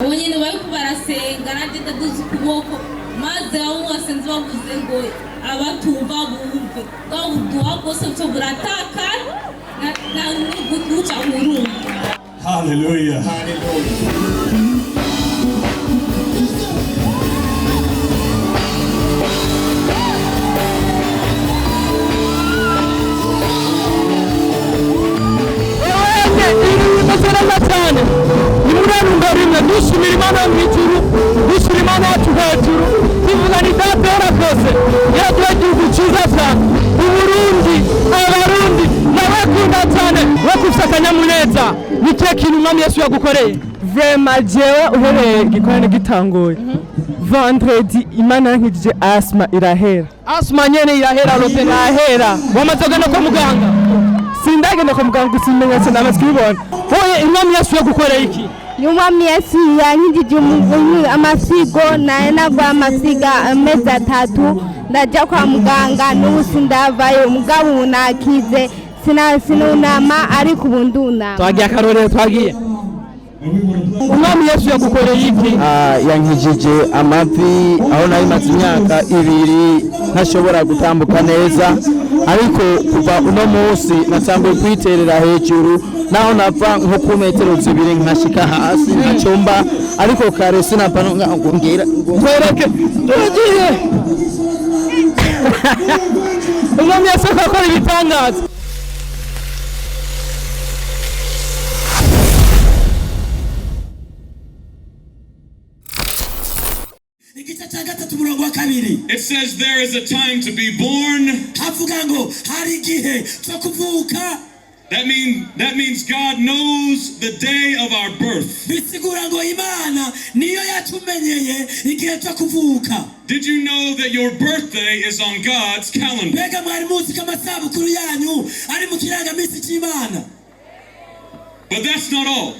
Abonyene bariko barasenga nanje ndaduza ukuboko maze aho wasenze bavuze ngo abatumva bumve ngaho ubuduha bwose buco burataka na guca burundu. Hallelujah. Hallelujah. Dushimira Imana mw'ijuru, dushimira Imana yacu hejuru, tuvuga ni data yarakoze, yaduha igihugu cyiza cyane, Uburundi, Abarundi ndabakunda cyane, bakufise akanyamuneza. Ni kihe kintu Umwami Yesu yagukoreye? Vraiment jewe uhereye igikorane gitanguye vendredi Imana yankijije asma irahera. Asma nyene irahera, rote irahera. Wamaze kugenda kwa muganga? Sindagenda kwa muganga, gusimenyetse ndamaze kubibona. Hoye Umwami Yesu yagukoreye iki? Umwami Yesu yankijije amasigo naye nagwa amasiga amezi 3 ndaja kwa muganga n'ubu sindavayo umugabo nakize sinunama ariko ubunduna. Twagiye akarorero twagiye. Umwami Yesu yagukoreye iki? Yankijije amavi aho nari maze imyaka 2 ntashobora gutambuka neza, ariko kuva uno munsi nasanzwe kwiterera hejuru naho nava nko ku metero 2 nkashika hasi nkacomba, ariko kare sinapano ngongera nkwereke tugiye. Umwami Yesu akora ibitangaza. It says there is a time to be born. That means God knows the day of our birth. Did you know that your birthday is on God's calendar? But that's not all.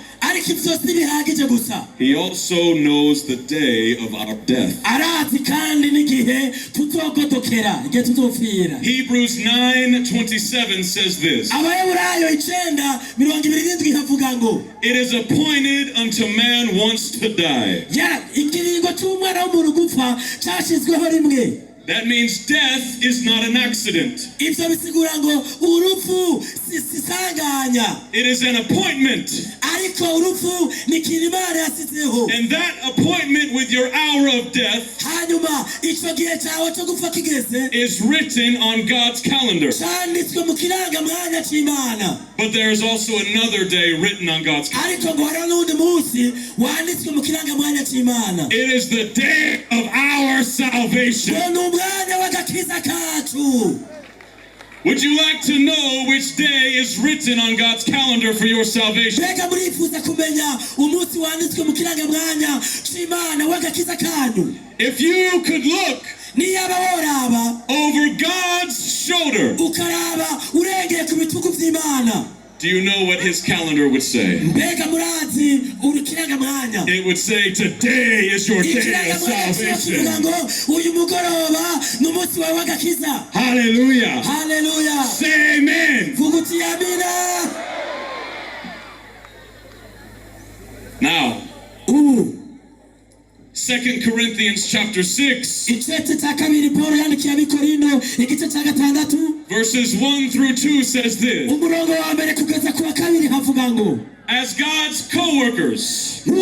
He also knows the day of our death. Hebrews 9:27 says this. It is appointed unto man once to die. That means death is not an accident. It is an appointment. And that appointment with your hour of death is written on God's calendar. But there is also another day written on God's calendar. It is the day of our salvation. Would you like to know which day is written on God's calendar for your salvation? If you could look over God's shoulder, do you know what his calendar would say? It would say, today is your day of salvation. Hallelujah. Hallelujah. Say amen. Now, 2 Corinthians chapter 6, verses 1 through 2 says this. As God's co-workers, we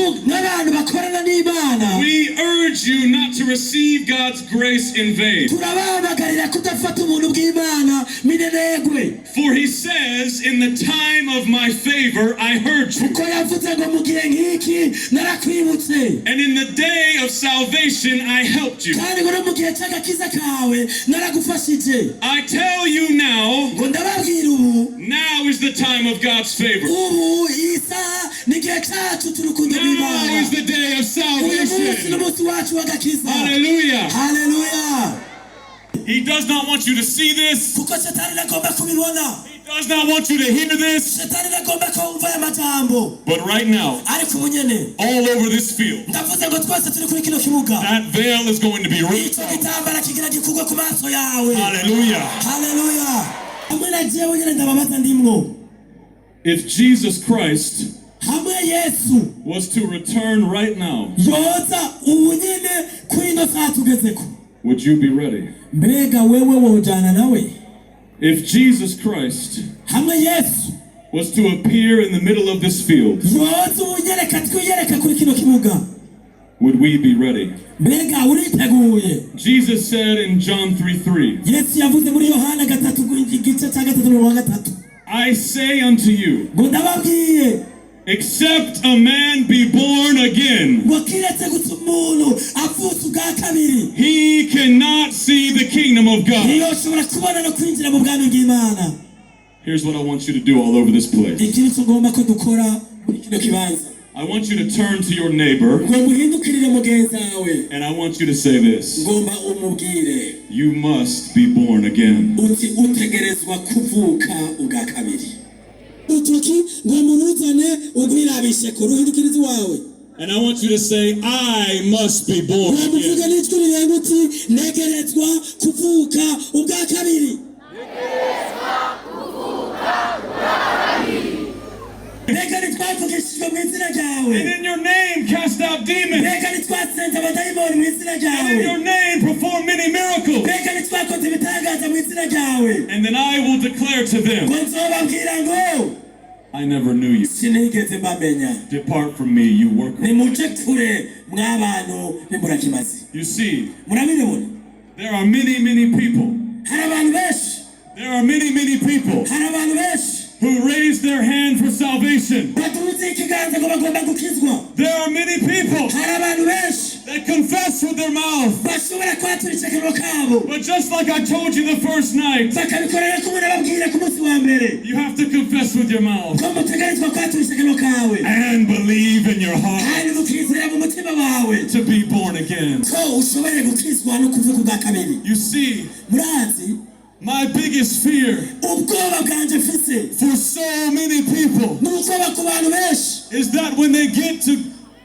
urge you not to receive God's grace in vain. For he says, in the time of my favor I heard you, and in the day of salvation I helped you. I tell you now, now is the time of God's favor. Now is the day of salvation. Hallelujah. Hallelujah. He does not want you to see this. He does not want you to hear this. But right now, all over this field, that veil is going to be ripped off. Hallelujah. Hallelujah. If Jesus Christ Yesu was to return right now, yoza ubunyene kwino saa tugezeko, would you be ready? mbega wewe wojana nawe? If Jesus Christ hamwe Yesu was to appear in the middle of this field, yoza ubunyene katwiyereka kuri kino kibuga, would we be ready? mbega uriteguye? Jesus said in John 3:3, Yesu yavuze muri Yohana 3:3, I say unto you, ngo ndababwiye, except a man be born again, ngo kiretse gusa umuntu avutse ubwa kabiri, he cannot see the kingdom of God. ntiyoshobora kubona no kwinjira mu bwami bw'Imana. Here's what I want you to do all over this place. Ikindi tugomba ko dukora muri kino kibanza, I want you to turn to your neighbor ngo muhindukirire mugenzi wawe, and I want you to say this: ngomba umubwire you must be born again. uti utegerezwa kuvuka ubwa kabiri. Utuki ngo muruzane ugwirabishe ku ruhindukirizi wawe, And I want you to say, I must be born muvuge again. n'ijwi rirenga uti ntegerezwa kuvuka ubwa kabiri. Reka nitwavugishijwe mu izina ryawe, And in your name cast out demons. reka nitwasenze abadayimoni mu izina And in ryawe, your name perform many miracles. reka nitwakoze ibitangaza mu izina ryawe, And then I will declare to them, ngo nzobabwira ngo I never knew you. sinigeze mbamenya, Depart from me, you worker. nimuje kure mw'abantu b'imburakimazi. You see, Murabibona, there are many, many people. hari abantu benshi, There are many, many people hari abantu benshi who raise their hand for salvation. batunze ikiganza ngo bagomba gukizwa, There are many people hari abantu benshi that confess with their mouth. bashobora kwaturisha akanwa kabo, But just like I told you the first night, bakabikorera ko umuntu ababwira ku munsi wa mbere, you have to confess with your mouth ko mutegerezwa kwaturisha akanwa kawe and believe in your heart kandi mukizera mu mutima wawe to be born again. ko ushobora gukizwa no kuvuka ubwa kabiri. You see, Murazi my biggest fear ubwoba bwanje mfise for so many people n'ubwoba ku bantu benshi, is that when they get to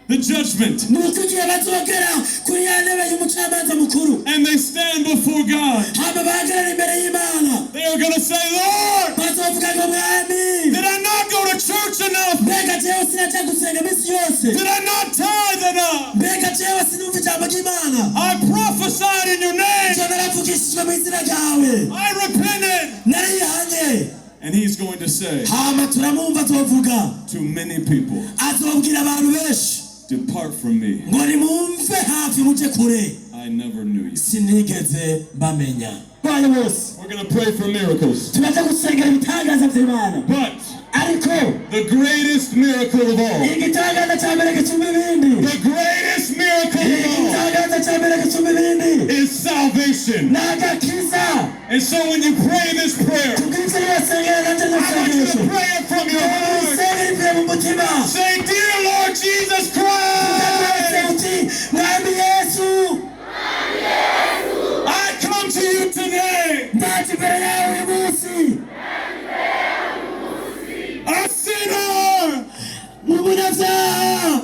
the judgment nuko igihe bazogera kuri ya ntebe y'umucamanza mukuru, and they stand before God, hama bahagarara imbere y'Imana, they are going to say, Lord, bazovuga ngo mwami, did I not go to church enough? mbega jewe sinaja gusenga iminsi yose, Did I not tithe enough? mbega jewe sinumva ijambo ry'Imana, I prophesied in your name. je naravugishijwe mu izina ryawe, I repented. narihanye. And he's going to say Hama turamwumva azovuga, to many people, azobwira abantu benshi depart from me. ngo nimumve hafi muje kure, I never knew you. sinigeze mbamenya. Bana bose We're going to pray for miracles. turaza gusengera ibitangaza vy'Imana, But ariko the greatest miracle of all, igitangaza ca mbere gicumba ibindi, the greatest miracle of all igitangaza ca mbere gicumba ibindi is salvation. n'agakiza. And so when you pray this prayer, Kubw'ivyo nibasengera nanje I want you ndasengesha, to pray it from your heart. musengera imbere mu mutima, Say, dear Lord Jesus ukaze Christ, uti mwami Yesu, I come to you today, ndaje imbere yawe uyu munsi, a sinner, n'umunyavyaha,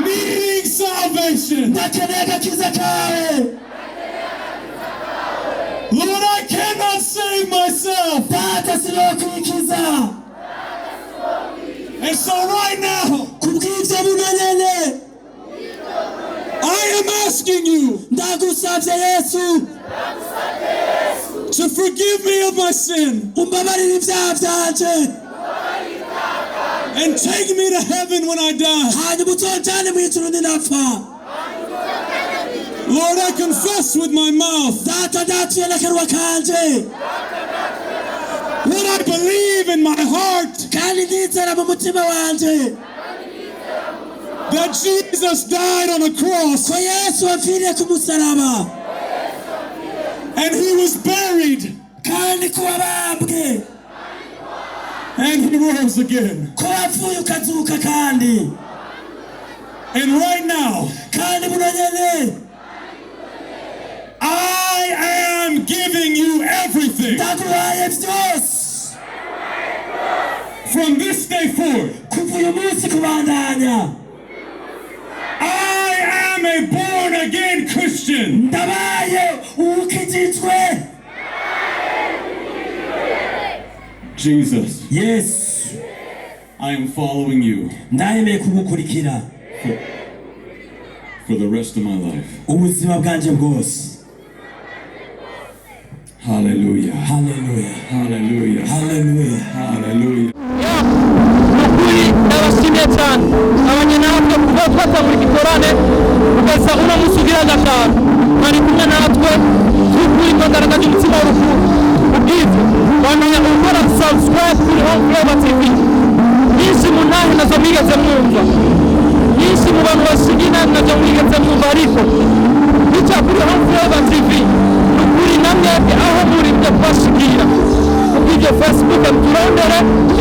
needing salvation. ndakeneye agakiza kawe. Lord, I cannot save myself. Data sinokwikiza, And so right now, kubw'ivyo buno nyene I am asking you ndagusavye Yesu, to forgive me of my sin umbabarire ivyaha vyanje, and take me to heaven when I die. hanyuma utonjane mw'ijuru ninapfa. Lord, I confess with my mouth Data ndatuye n'akanwa kanje, what I believe in my heart, kandi ndizera mu mutima wanje that Jesus died on a cross ko Yesu yapfiriye ku musaraba, and he was buried kandi ko wabambwe, and he rose again. ko wapfuye ukazuka kandi, And right now, kandi buno nyene I am giving you everything ndaguhaye vyose. from this day forward. Kuva uyu munsi kubandanya, I am a born again Christian. ndabaye uwukijijwe. Jesus, Yes, I am following you ndayemeye kugukurikira for the rest of my life. ubuzima bwanje bwose. Hallelujah. Hallelujah. Hallelujah. Hallelujah. Hallelujah. Nukuri ndabashimiye cyane abanye natwe kuva twatangura igikorane kugeza uno munsi ugira gatanu bari kumwe natwe tukuri twagaragaje umutima w'urukundo ubwiza wamenya gukora subscribe kuri Home Flavor TV. Nyinshi mu ntahe nazo mwigeze mwumva, nyinshi mu bantu bashigina nazo mwigeze mwumva, ariko bica kuri Home Flavor TV nukuri namwe aho muri byo kubashigira kubw'ibyo Facebook turondere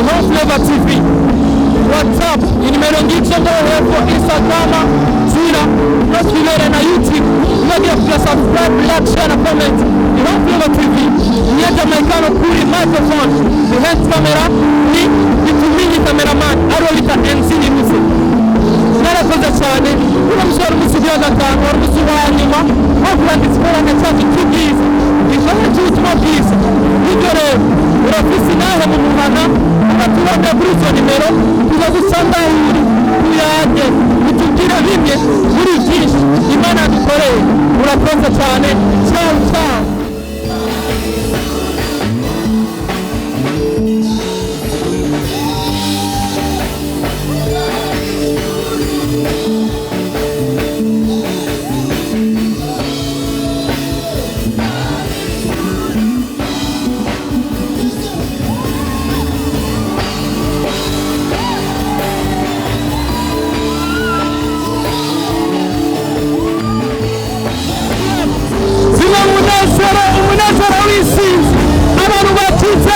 Home Flavor TV, WhatsApp inimero ngizo ngo hepfo, Instagram, Twitter, no Twitter na YouTube. Mwagira kugira subscribe, like, share na comment. Home Flavor TV ni Jamaicano kuri microphone, behind camera ni bitumini cameraman aro bita MC Nimuze. Narakoze cyane uno musoro musubiya gatanu wari musubiya nyuma havuga nditsipora n'cyatsi cy'ubwiza ikibazo cy'ubuzima bwiza. Ibyo rero urafisi naho mu muhana abaturage kuri izo nimero tuza gusanga uri tuyage utubwira bimwe muri byinshi Imana dukoreye. Urakoze cyane. Ciao ciao. Umunezero w'isizi, abantu bakize,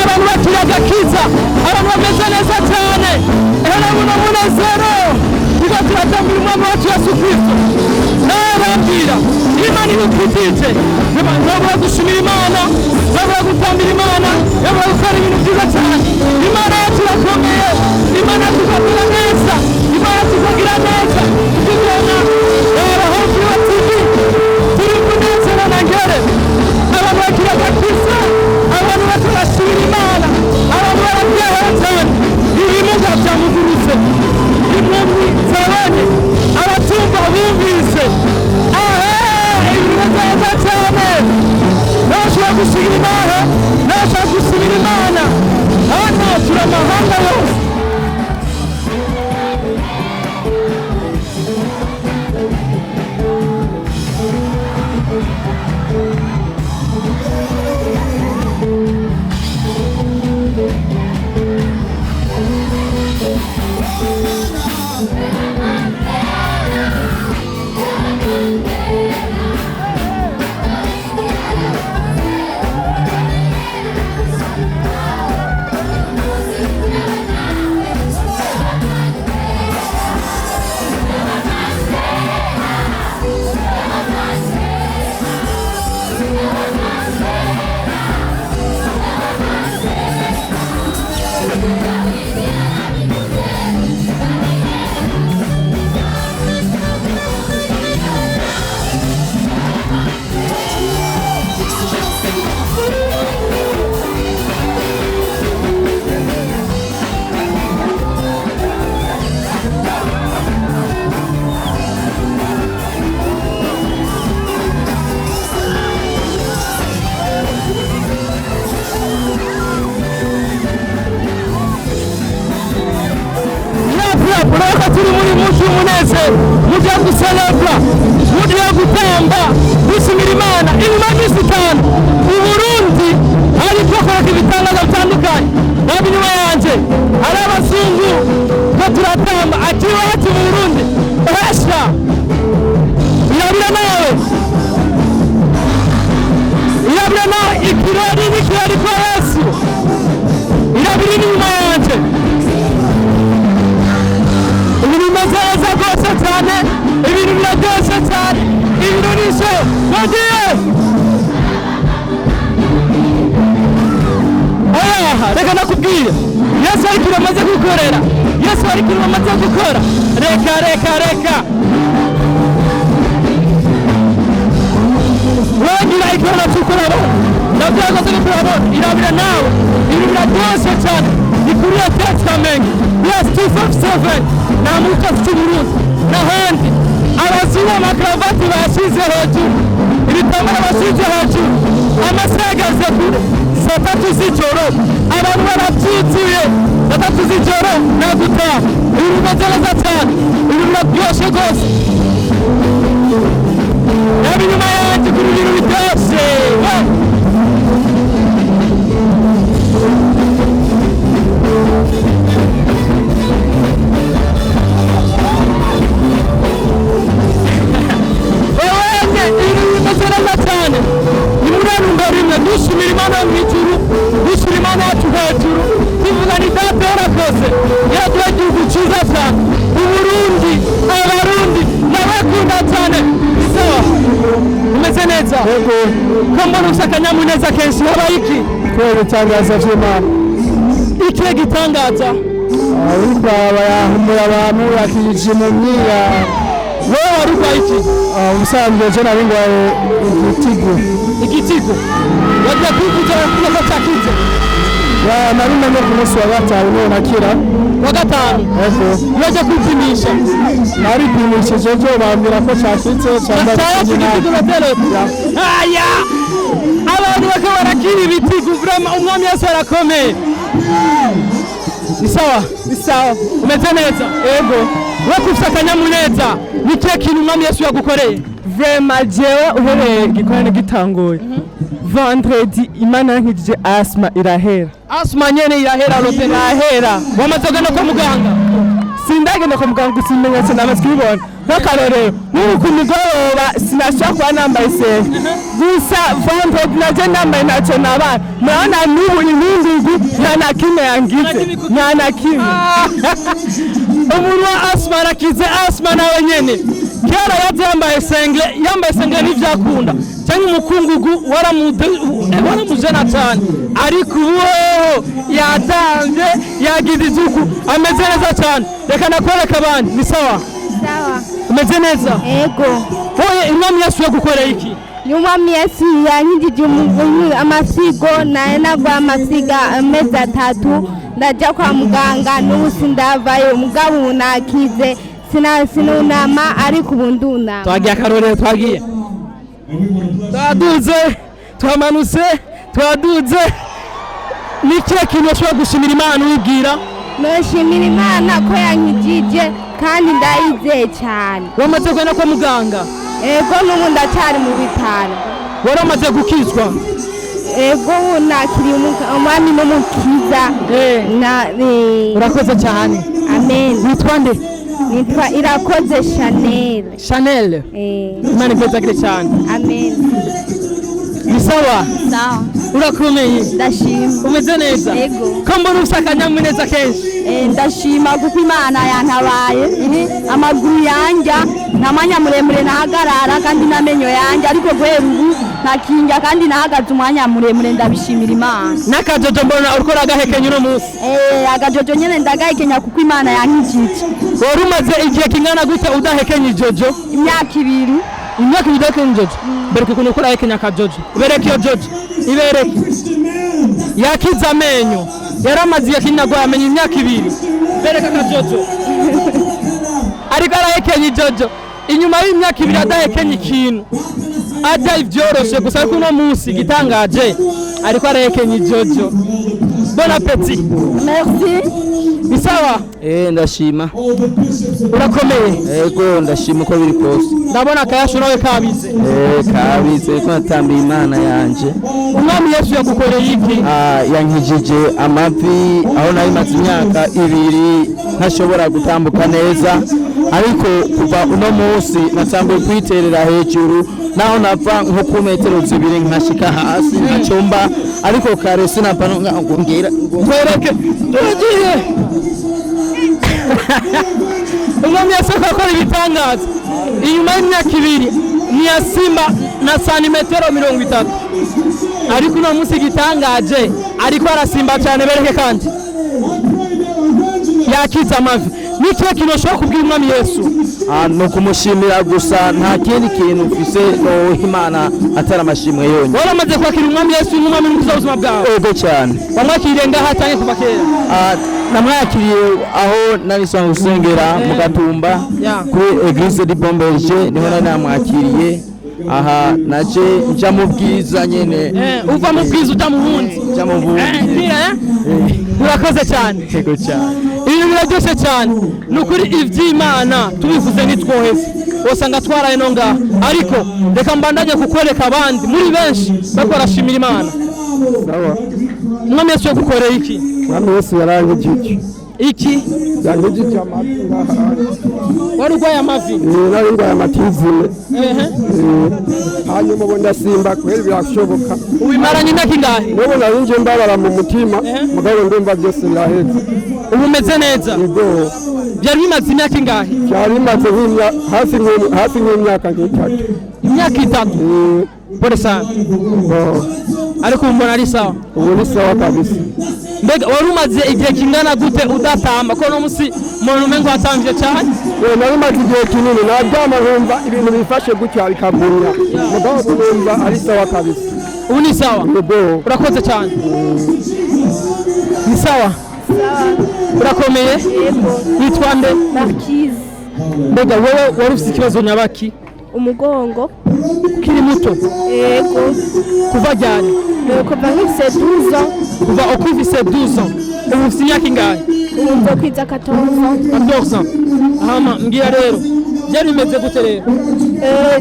abantu bakiraga kiza, abantu bameze neza cyane. Era buno munezero tuba turatambira umwami wacu Yesu Kristo. Narabwira Imana ibikutije ntabwo gushimira Imana, ntabwo gutambira Imana, ntabwo gukora ibintu byiza cyane. Imana yacu irakomeye, Imana tuzagira neza, Imana tuzagira neza. Tugana Home Flavor TV turi kunezera na ngere, abantu bakiraga Kristo, abantu baturashimira Imana, abantu bararyohewe cyane. Ibimuga byamugurutse, impumyi zabonye, abatumva bumvise. Ibintu neza cyane. Nashaka gushimira Imana, nashaka gushimira Imana. Hano turi amahanga yose. Turi muri munsi y'umunezero, mugiye guselebra, mugiye gutamba, gushimira Imana. Inyuma y'isi itanu mu Burundi hari gukora ibitangaza bitandukanye. Ntabwo inyuma yanjye hari abazungu ko turatamba ati iwacu mu Burundi hesha irabira nawe, irabira nawe ikirori n'ikirori kwa Yesu, irabira inyuma yanjye. Ibintu bimeze neza rwose cyane, ibintu biraryoshye cyane, ibintu nishe bagiye. Reka nakubwire Yesu ari ikintu amaze gukorera, Yesu ari ikintu amaze gukora. Reka wagira ikintu cy'ukuri abona, ndabyagoze gukora abona, irabira nawe, ibintu biraryoshye cyane, ni kuri Testament. yes 257 nta muco afite Burundi n'ahandi abazungu amakaravati bashyize hejuru ibitambaro bashyize hejuru amasaha ageze kure saa tatu z'ijoro abantu barabyuzuye saa tatu z'ijoro nta gutaha ibintu bimeze neza cyane ibintu biraryoshye rwose yaba inyuma yanjye kuri ibintu biryoshye dushimira Imana mu ijuru dushimira Imana yacu hejuru tuvuga ni data yarakoze yaduha igihugu cyiza cyane Uburundi abarundi n'abakunda cyane sawa umeze neza yego ko mbona ufite akanyamuneza kenshi habaye iki twebwe itangaza vy'Imana ikihe gitangaza ariko abayahumura abantu yakije mu myira wewe warugwaye iki ubusanzwe je nari ngwaye igitigo wajya kwivuza ko cyakize nari namenye ku munsi wa gatanu none nakira wa gatanu wajya kwipimisha nari pimishije ejo bambwira ko cyakize cyangwa aya abantu bakaba barakira ibitigo vraiment umwami Yesu arakomeye ni sawa umeze neza yego wakufisa akanyamuneza ni kihe kintu umwami Yesu yagukoreye vraiment jewe uhereye gikorane gitangoye vendredi Imana yankijije asma irahera asma nyene irahera rote irahera wamaze kugenda kwa muganga sindagenda kwa muganga gusimenyetse namaze kubibona n'akarorero n'ubu ku migoroba sinashaka kuba nambaye isenga gusa vendredi naje nambaye ntacyo nabana murabona n'ubu inkungugu nta na kimwe yangize nta na kimwe umuntu wa asma arakize asma nawe nyene kera yaje yambaye sengle n'ivyakunda cyangwa umukungugu waramujena cyane ariko ubu yatanze yagize izuku ameze neza cyane reka nakwereka abandi ni sawa umeze neza yego hoye Imana Yesu yagukoreye iki Umwami Yesu yankijije amasigo nagwa amasiga amezi 3 ndaja kwa muganga n'ubu sindavayo mugabo nakize sinunama ariko ubunduna twagiye akarorero twagiye twaduze twamanutse twaduze nikihe kintu ushobora gushimira Imana ubwira noshimira Imana ko yankijije kandi ndayizeye cyane wamaze kugenda kwa muganga ego n'ubu ndacyari mu bitaro waramaze gukizwa ego nakiri umwami n'umukiza urakoze cyane amen witwa nde nitwa Irakoze Chanel Imana ikwezagire cyane amen ni sawa urakomeye ndashima umeze neza yego ko mbona ufite akanyamuneza kenshi ndashima kuko Imana yantabaye amaguru yanjye n'amanya muremure nahagarara kandi n'amenyo yanjye ariko guhera ubu nakinja kandi nahagaze umwanya muremure ndabishimira Imana n'akajojo mbona uriko uragahekenya uno munsi agajojo nyene ndagahekenya kuko Imana yankijije wari umaze igihe kingana gute udahekenya ijojo imyaka 2 udahekenya ijojo bereke ukuntu ukora ahekenya akajojo bereke iyo jojo ibereke yakize amenyo yaramaze igihe kinagwa amenya imyaka 2 bereke akajojo ariko arahekenya ijojo inyuma y'imyaka 2 adahekenya ikintu ajya ivyoroshe gusa ariko uno munsi gitangaje ariko arahekenya ijojo bon appétit merci bisawa ndashima urakomeye yego ndashima uko biri kose ndabona akayasho nawe kabize kabize ko natambiye Imana yanje umwami Yesu yagukoreye iki yankijije amavi aho nari maze imyaka 2 ntashobora gutambuka neza ariko kuva uno munsi natanguye kwiterera hejuru naho nava nko ku metero 2 nkashika hasi nkacomba ariko kare sinapano ngongera twereke tugiye umwami Yesu akora ibitangaza inyuma y'imyaka 2 niyasimba na santimetero 30 ariko uno munsi gitangaje ariko arasimba cyane bereke kandi yakiza amavi nikihe kintu ushobora kubwira umwami Yesu no kumushimira gusa nta kindi kintu mfise no Imana atari amashimwe yonyine. Waramaze kwakira umwami Yesu n'umwami n'ubuzima bwawe? Ego cyane. Wamwakiriye ngaha cyane kuva kera? Namwakiriye aho nari sanzwe gusengera mu Gatumba kuri Eglise di Bomberge, niho nari namwakiriye. Aha naje nja mu bwiza nyene. Uva mu bwiza uta mu bundi? Nja mu bundi. Urakoze cyane. Ego cyane. Ibi biraryoshe cyane. Nukuri ivy'Imana tubivuze nitwoheze. Osanga twaraye no ngaha. Ariko reka mbandanye kukwereka abandi muri benshi bakora shimira Imana. Sawa. Mwami Yesu yagukoreye iki? Mwami Yesu yarangije iki? Yarangije amafi ngaha. Wari urwaye amavi? Nari ndwaye amatizime. Hanyuma ubona simba kweli birashoboka. Ubimaranye imyaka ingahe? N'ubu narinje mbabara mu mutima mugabo ndumva byose biraheze. Ubu umeze neza? Yego. Byari bimaze imyaka ingahe? Byari bimaze hafi nk'imyaka nk'itatu. Imyaka itatu? Pole sana. Ariko mbona ari sawa? Ubu ni sawa kabisa. Mbega wari umaze igihe kingana gute udatamba ko no musi umuntu umengo atambye cyane? Nari maze igihe kinini naryama nkumva ibintu bifashe gutya bikagunya mugabo numva ari sawa kabisa. Ubu ni sawa? Yego. Urakoze cyane. Ni sawa? Urakomeye? Yego. Witwa nde? Markize. Mbega wowe wari ufite ikibazo nyabaki? Umugongo. Kiri muto? Yego. Kuva ryari? Kuva nk'ifise 12 ans. Kuva ukufise 12 ans. Ubu ufite imyaka ingahe? Ubu nzo kwiza 14 ans. 14 ans. Hama mbwira rero byari bimeze gute rero?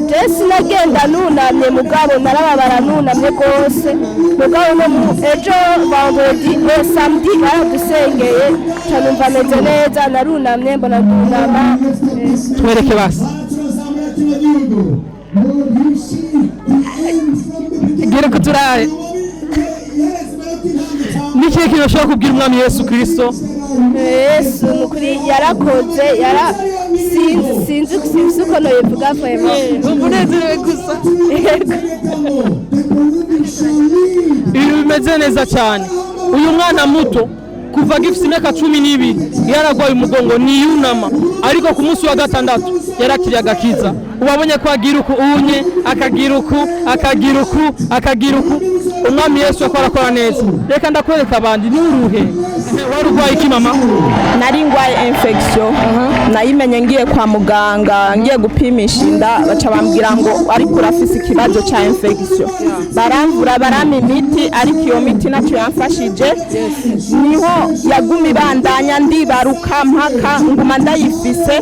Jesi nagenda nunamye mugabo narababara nunamye gose mugabo no ejo vendredi samedi dusengeye canumva meze neza narunamye mbona ndunama. Twereke basi. Gere kuturaye. Niki kintu ushobora kubwira umwami Yesu Kristo? Yesu nukuri yarakoze sinzi uko noyivuga vraiment. Ubunezerewe gusa. Ibi bimeze neza cyane. Uyu mwana muto kuva gifite imyaka 12 yaragwaye umugongo niyunama ariko ku munsi wa gatandatu yarakiriye agakiza. Ubabonye ko agira uku unye akagira uku umwami Yesu akora neza. Reka ndakwereka abandi ni uruhe wari urwaye iki mama? Nari ngwaye infection nayimenye ngiye kwa muganga ngiye gupimisha inda baca bambwira ngo ariko urafise ikibazo ca infection baramvura barama imiti ariko iyo miti naco yamfashije niho yagumi bandanya ndibaruka mpaka nguma ndayifise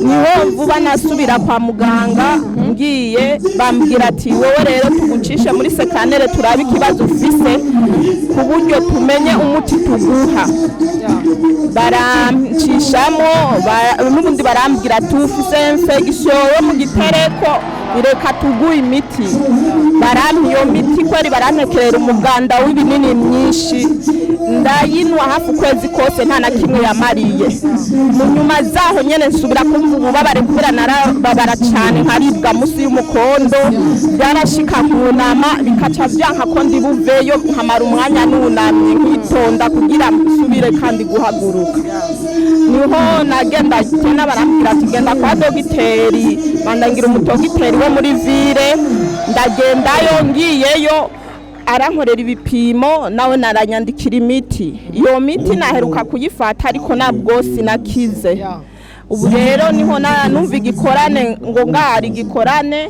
niho vuba nasubira kwa muganga ngiye bambwira ati wowe rero tugucishe muri sekanere turabe ikibazo ufise ku buryo tumenye umuti tuguha baramcishamo n'ubundi barambwira ati ufise infection yo mu gitereko bireka tuguha imiti barampa iyo miti kweri barantekerera umuganda w'ibinini myinshi ndayinwa hafi ukwezi kose nta na kimwe yamariye mu nyuma zaho nyene nsubira kumva ububabare kubera narababara cyane nkaribwa musi y'umukondo byarashika kunama bikaca byanka ko ndi buveyo nkamara umwanya nunamye nkitonda kugira nsubire kandi guhaguruka niho nagenda cyane barambwira ati genda kwa dogiteri bandangira umudogiteri wo muri ville ndagendayo ngiyeyo arankorera ibipimo nawe naranyandikira imiti iyo miti naheruka kuyifata ariko nabwo sinakize ubu rero niho numva igikorane ngo ngari gikorane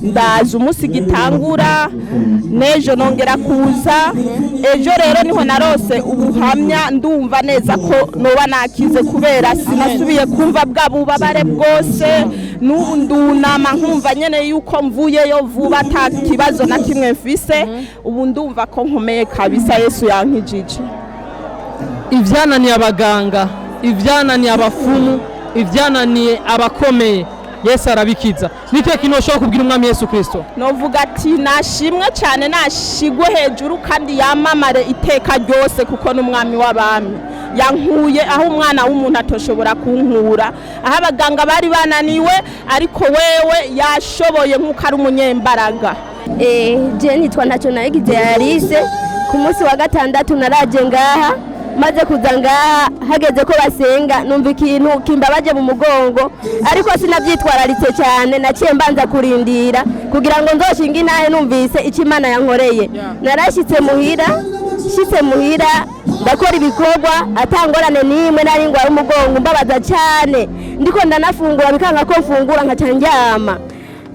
ndaje umunsi gitangura nejo nongera kuza ejo rero niho narose ubuhamya ndumva neza ko noba nakize kubera sinasubiye kumva bwa bubabare bwose n'ubu ndunama nkumva nyene yuko mvuyeyo vuba ata kibazo na kimwe mfise ubu ndumva ko nkomeye kabisa Yesu yankijije. Ivyananiye abaganga, ivyananiye abafumu, ivyananiye abakomeye Yesu arabikiza. Nitwe kintu ushobora kubwira umwami Yesu Kristo? Novuga ati nashimwe cyane nashigwe hejuru kandi yamamare iteka ryose kuko n'umwami w'abami yankuye aho umwana w'umuntu atoshobora kunkura aho abaganga bari bananiwe ariko wewe yashoboye nk'uko ari umunyembaraga. Je nitwa ntacyo nayigize Yarise ku munsi wa gatandatu naraje ngaha maze kuza ngaha hageze ko basenga numva ikintu kimbabaje mu mugongo ariko sinabyitwararitse cyane naciye mbanza kurindira kugira ngo nzoshinge intahe numvise icyo Imana yankoreye. Narashyitse muhira ndakora ibikorwa atangorane nimwe nari ngwara umugongo mbabaza cyane ndiko ndanafungura bikanga ko mfungura nkaca ndyama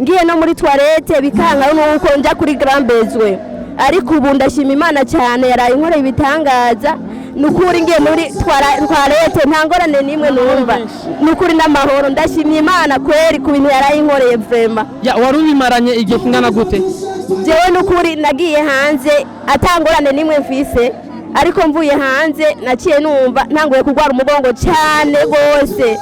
ngiye no muri toilette bikanga nuko nja kuri Grand Bezwe ariko ubu ndashima Imana cyane yaraye inkoreye ibitangaza nukuri ngiye muri toilette ntangorane nimwe numva nukuri n'amahoro ndashimye Imana kweri ku bintu yaraye inkoreye vrema. Wari ubimaranye igihe kingana gute? Jewe nukuri nagiye hanze atangorane nimwe mfise ariko mvuye hanze naciye numva ntanguye kurwara umugongo cyane gose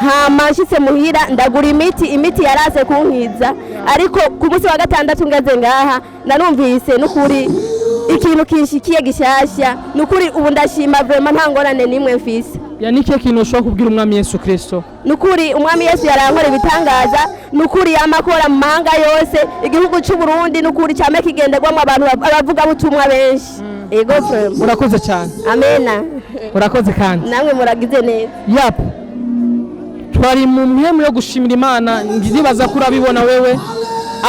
hama nshitse muhira ndagura imiti yarase kunkiza ariko ku munsi wa gatandatu ngeze ngaha narumvise nukuri ikintu kinshikiye gishasha nukuri ubu ndashima vraiment ntangorane nimwe mfise. Nike kintu ushobora kubwira umwami Yesu Kristo? Nukuri umwami Yesu yarankora ibitangaza nukuri yamakora mu mahanga yose igihugu cy'u Burundi nukuri cyame kigenderwamo abantu abavuga butumwa benshi. Ego frère. Urakoze cyane. Amena. Urakoze kandi. Namwe muragize neza. Yap. Twari mu mwemu yo gushimira Imana ndibaza ko urabibona wewe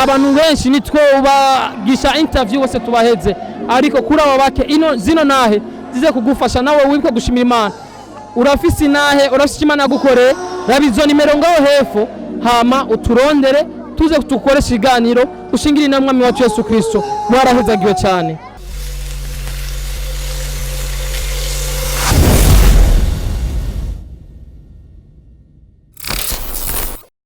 abantu benshi nitwe ubagisha interview wose tubaheze ariko kuri abo bake zino nahe zize kugufasha nawe wiko gushimira Imana urafise nahe urafise Imana gukore rabizo nimero ngaho hepfo hama uturondere tuze tukoresha iganiro ushingira inamwami wacu Yesu Kristo mwarahezagiwe cyane.